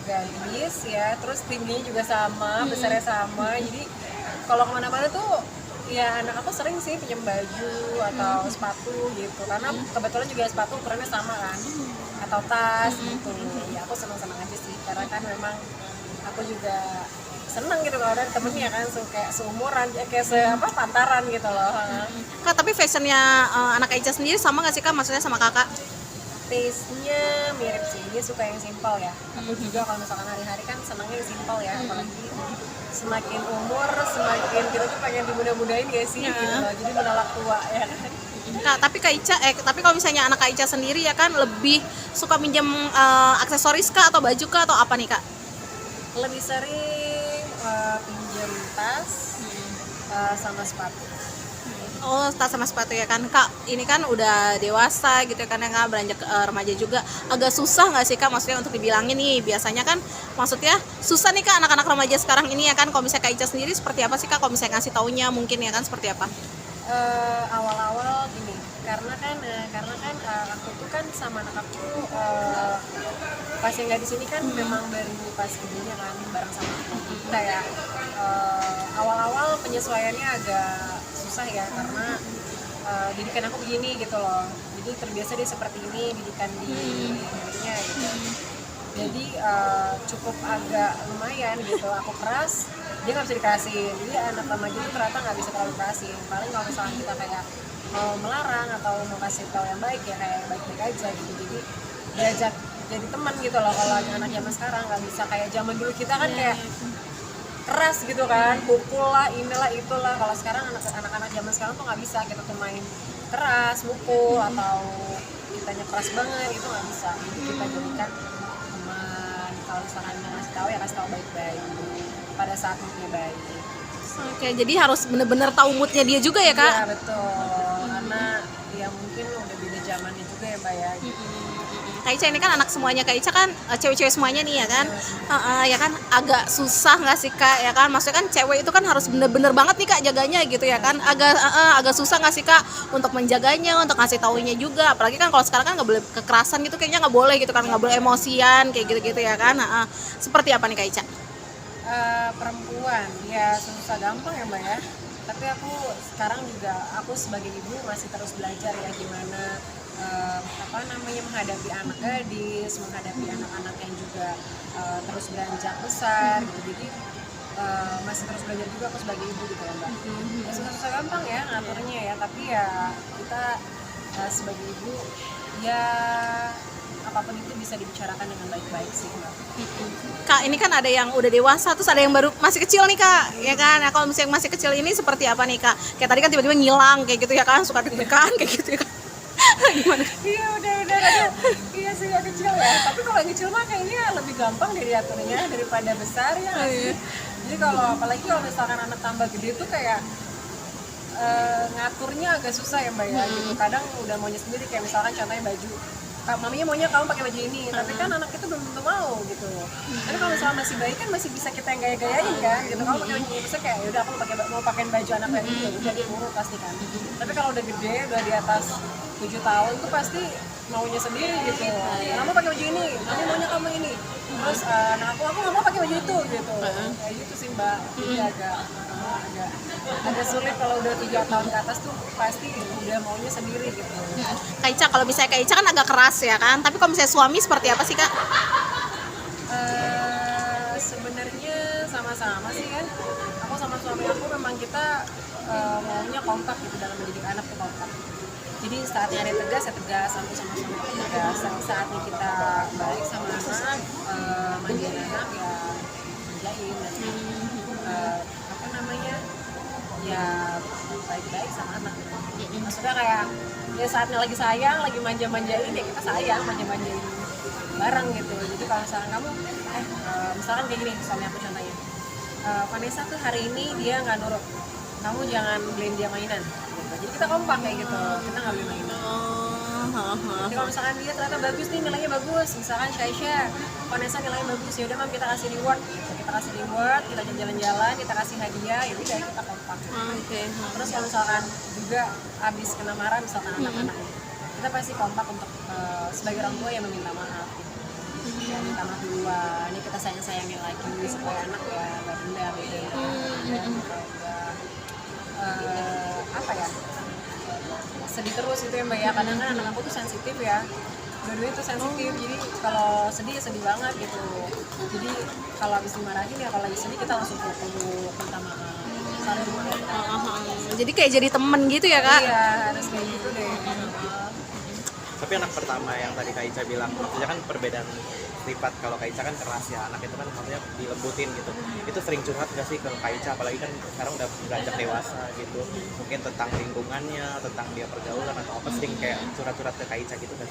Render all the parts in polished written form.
gadis ya, terus tingginya juga sama, besarnya sama. Jadi kalau kemana-mana tuh ya anak aku sering sih pinjam baju atau sepatu gitu, karena kebetulan juga sepatu ukurannya sama kan, atau tas gitu. Ya aku senang-senang aja sih, karena kan memang aku juga seneng gitu kalau ada temennya kan, kayak seumuran, kayak pantaran gitu loh. Kak, tapi fashionnya anak Kak Ica sendiri sama nggak sih Kak, maksudnya sama kakak? Taste-nya mirip sih, dia suka yang simpel ya. Aku juga kalau misalkan hari-hari kan senangnya yang simpel ya, apalagi semakin umur semakin kita tuh pengen dimudah-mudahin ya sih gitu loh, jadi menolak tua ya kan. Kak, tapi Kak Ica, tapi kalau misalnya anak Kak Ica sendiri ya kan lebih suka minjem aksesoris Kak atau baju Kak atau apa nih Kak? Lebih sering pinjam tas sama sepatu. Oh, tas sama sepatu ya kan Kak, ini kan udah dewasa gitu kan ya Kak, beranjak remaja juga, agak susah nggak sih Kak maksudnya untuk dibilangin nih, biasanya kan maksudnya susah nih Kak anak-anak remaja sekarang ini ya kan. Kalau misalnya Kak Ica sendiri seperti apa sih Kak, kalau misalnya ngasih taunya mungkin ya kan seperti apa? Awal-awal gini, karena kan aku tuh kan sama anak aku pas yang nggak di sini kan memang baru pas gedenya kan bareng sama aku. Kayak awal-awal penyesuaiannya agak susah ya, karena didikan aku begini gitu loh, jadi terbiasa dia seperti ini didikan di rumahnya gitu. Jadi cukup agak lumayan gitu, aku keras dia nggak bisa dikasih. Jadi anak remaja itu ternyata nggak bisa terlalu kasih, paling kalau misalnya kita kayak mau melarang atau mau kasih tahu yang baik ya kayak baik-baik aja gitu. Jadi diajak jadi teman gitu loh. Kalau anak zaman sekarang nggak bisa kayak zaman dulu kita kan kayak keras gitu kan, pukul lah, inilah itulah. Kalau sekarang anak-anak zaman sekarang tuh nggak bisa kita tuh main keras, mukul atau kitanya keras banget, itu nggak bisa. Jadi kita jadikan teman. Kalau misalkan mau ngasih tahu ya kasih tahu baik-baik pada saat moodnya baik. Oke, jadi harus bener-bener tahu moodnya dia juga ya Kak? Iya betul, karena ya mungkin udah beda zamannya juga ya Mbak ya. Kak Ica ini kan anak semuanya, Kak Ica kan cewek-cewek semuanya nih ya kan, ya kan agak susah nggak sih Kak ya kan, maksudnya kan cewek itu kan harus bener-bener banget nih Kak jaganya gitu ya kan, agak susah nggak sih Kak untuk menjaganya, untuk ngasih taunya juga, apalagi kan kalau sekarang kan nggak boleh kekerasan gitu, kayaknya nggak boleh gitu kan, nggak boleh emosian kayak gitu-gitu ya kan. Seperti apa nih Kak Ica? Perempuan ya susah gampang ya Mbak ya, tapi aku sekarang juga aku sebagai ibu masih terus belajar ya gimana menghadapi anak gadis, menghadapi anak-anak yang juga terus beranjak besar gitu. Jadi masih terus belajar juga aku sebagai ibu gitu ya Mbak. Ya susah gampang ya ngaturnya ya, tapi ya kita sebagai ibu ya apapun itu bisa dibicarakan dengan baik-baik sih Mbak. Kak, ini kan ada yang udah dewasa, terus ada yang baru masih kecil nih Kak, ya kan? Nah, kalau misalnya yang masih kecil ini seperti apa nih Kak? Kayak tadi kan tiba-tiba ngilang kayak gitu ya kan, suka deg-degan kayak gitu ya kan? Gimana? Iya udah iya sih yang kecil ya, tapi kalau yang kecil mah kayaknya lebih gampang dari aturnya daripada besar ya nggak sih? Jadi kalau apalagi kalau misalkan anak tambah gede tuh kayak ngaturnya agak susah ya Mbak ya gitu. Kadang udah maunya sendiri, kayak misalkan contohnya baju, maminya maunya kamu pakai baju ini, tapi kan anak itu belum tentu mau gitu. Tapi kalau misalnya masih bayi kan masih bisa kita yang gaya-gayain kan gitu. Kalau pakai baju ini kayak ya udah aku mau pakai baju anak kayak gitu, udah dia nurut pasti kan. Tapi kalau udah gede, udah di atas 7 tahun tuh pasti maunya sendiri gitu. Kamu pakai baju ini, mami maunya kamu ini. Terus anak aku nggak mau pakai baju itu gitu. Kayak gitu sih Mbak. Jadi agak sulit kalau udah 3 tahun ke atas tuh pasti udah maunya sendiri gitu. Kak Ica, kalau misalnya Kak Ica kan agak keras ya kan, tapi kalau misalnya suami seperti apa sih Kak? Sebenarnya sama-sama sih kan. Aku sama suami aku memang kita maunya kompak gitu dalam mendidik anak tuh kompak. Jadi saatnya ada tegas ya tegas, aku sama suami aku tegas. Saatnya kita baik sama anak, manjain anak ya manjain dan ya baik-baik sama anak. Maksudnya kayak ya saatnya lagi sayang, lagi manja-manjain ya kita sayang, manja-manjain bareng gitu. Jadi kalau misalkan kamu misalkan kayak gini, suami aku contohnya, Vanessa tuh hari ini dia nggak nurut, kamu jangan beliin dia mainan gitu. Jadi kita kompak kayak gitu, kita nggak beli mainan. Jadi kalau misalkan dia ternyata bagus nih, nilainya bagus, misalkan Shaisha, Vanessa nilainya bagus, ya udah mam kita kasih reward gitu. Kita kasih reward, kita jalan-jalan, kita kasih hadiah, ya udah kita kompak. Terus kalau misalkan juga abis kena marah misalkan anak-anak, kita pasti kompak untuk sebagai orang tua yang meminta maaf gitu. ya minta maaf duluan, ini kita sayang-sayangin lagi supaya anak ya nggak dendam gitu ya. Dan apa ya, sedih terus itu ya mbak ya, kadang kan anak aku tuh sensitif ya, dua-duanya tuh sensitif, jadi kalau sedih ya sedih banget gitu, jadi kalau habis dimarahin ya kalau lagi sedih kita langsung peluk minta maaf, saling mengerti. Jadi kayak jadi temen gitu ya kak? Iya harus kayak gitu deh. Tapi anak pertama yang tadi Kak Ica bilang, maksudnya kan perbedaan sifat. Kalau Kak Ica kan keras ya, anak itu kan maksudnya dilembutin gitu. Itu sering curhat gak sih ke Kak Ica, apalagi kan sekarang udah beranjak dewasa gitu, mungkin tentang lingkungannya, tentang dia pergaulan atau apa, sering kayak curhat-curhat ke Kak Ica gitu kan?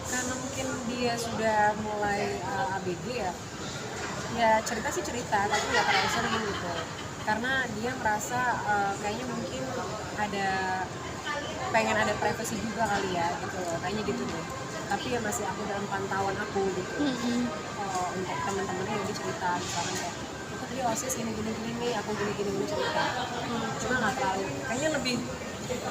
Karena mungkin dia sudah mulai ABG ya, ya cerita sih cerita tapi nggak terlalu sering gitu, karena dia merasa kayaknya mungkin pengen ada privacy juga kali ya gitu loh, kayaknya gitu deh, tapi ya masih aku dalam pantauan aku gitu. Untuk teman-temannya yang dia cerita misalnya kayak aku tadi OSIS gini nih, aku gini cerita, cuma nggak terlalu, kayaknya lebih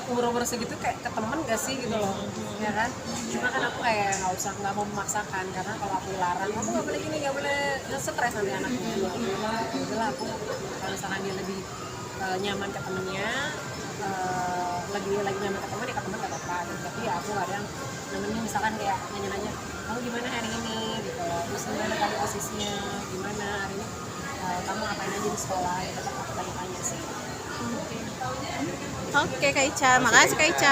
umur segitu kayak ke temen gak sih gitu loh, ya kan, cuma kan aku kayak nggak mau memaksakan, karena kalau aku larang kamu nggak boleh gini, nggak boleh, stres nanti anaknya. Itulah aku kalau misalkan dia lebih nyaman ke temennya, lagi nyaman ke temen ya ke temen gak apa-apa gitu. Tapi ya aku kadang namanya misalkan kayak nanya-nanya kamu gimana hari ini gitu loh, terus gimana tadi OSISnya gimana hari ini, kamu ngapain aja di sekolah, ya tetap aku tanya-tanya sih. Oke Kak Ica, makasih Kak Ica.